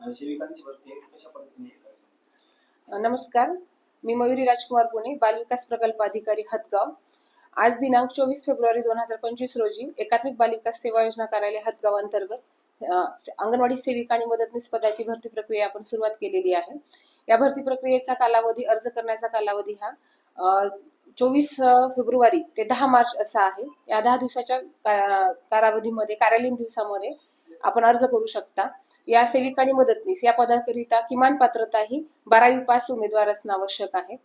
सेविकांची भरती आहे कशा पद्धतीने करायचं? नमस्कार, मी मयुरी राजकुमार पुणे, बालविकास प्रकल्प अधिकारी हदगाव। आज दिनांक 24 फेब्रुवारी 2025 रोजी एकात्मिक बालविकास सेवा योजना कार्यालय हदगाव अंतर्गत अंगणवाडी सेविका आणि मदतनीस पदाची भरती प्रक्रिया आपण सुरुवात केलेली आहे। या भरती प्रक्रियेचा कालावधी, अर्ज करण्याचा कालावधी हा 24 फेब्रुवारी ते 10 मार्च असा आहे। या 10 दिवसाच्या कालावधीमध्ये, कार्यालयीन दिवसामध्ये आपण अर्ज करू शकता। या सेविका आणि मदतनीस या पदाकरिता किमान पात्रता ही 12वी पास उमेदवार असणं आवश्यक आहे।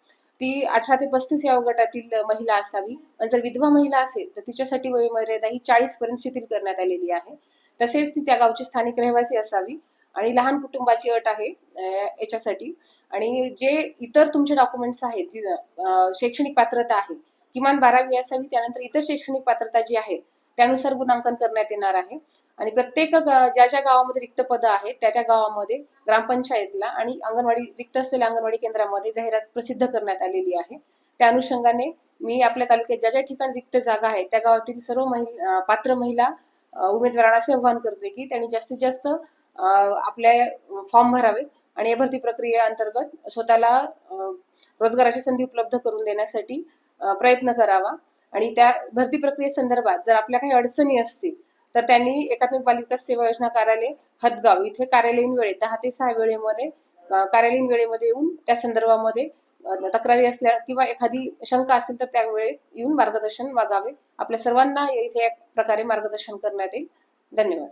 ती 18 ते 35 या गटातील महिला असावी। जर विधवा महिला असेल तर तिच्यासाठी वयोमर्यादा ही 40 पर्यंत शिथिल करण्यात आलेली आहे। तसेच ती त्या गावची स्थानिक रहिवासी असावी आणि लहान कुटुंबाची अट आहे याच्यासाठी। आणि जे इतर तुमचे डॉक्युमेंट्स आहेत, शैक्षणिक पात्रता आहे, किमान 12वी असावी, त्यानंतर इतर शैक्षणिक पात्रता जी आहे त्यानुसार गुणांकन करण्यात येणार आहे। आणि प्रत्येक ज्या ज्या गावामध्ये रिक्त पद आहेत त्या गावामध्ये ग्रामपंचायतला आणि अंगणवाडी रिक्त असलेल्या अंगणवाडी केंद्रामध्ये जाहिरात प्रसिद्ध करण्यात आलेली आहे। त्या अनुषंगाने मी आपल्या तालुक्यात ज्या ज्या ठिकाणी रिक्त जागा आहेत त्या गावातील सर्व पात्र महिला उमेदवारांना आवाहन करते की त्यांनी जास्तीत जास्त आपले फॉर्म भरावेत आणि या भरती प्रक्रियेअंतर्गत स्वतःला रोजगाराची संधी उपलब्ध करून देण्यासाठी प्रयत्न करावा। आणि त्या भरती प्रक्रियेसंदर्भात जर आपल्या काही अडचणी असतील तर त्यांनी एकात्मिक बालविकास सेवा योजना कार्यालय हदगाव इथे कार्यालयीन वेळेत 10 ते 6 वेळेमध्ये कार्यालयीन वेळेमध्ये येऊन त्या संदर्भामध्ये तक्रारी असल्या किंवा एखादी शंका असेल तर त्या वेळेत येऊन मार्गदर्शन मागावे। आपल्या सर्वांना इथे एक प्रकारे मार्गदर्शन करण्यात येईल। धन्यवाद।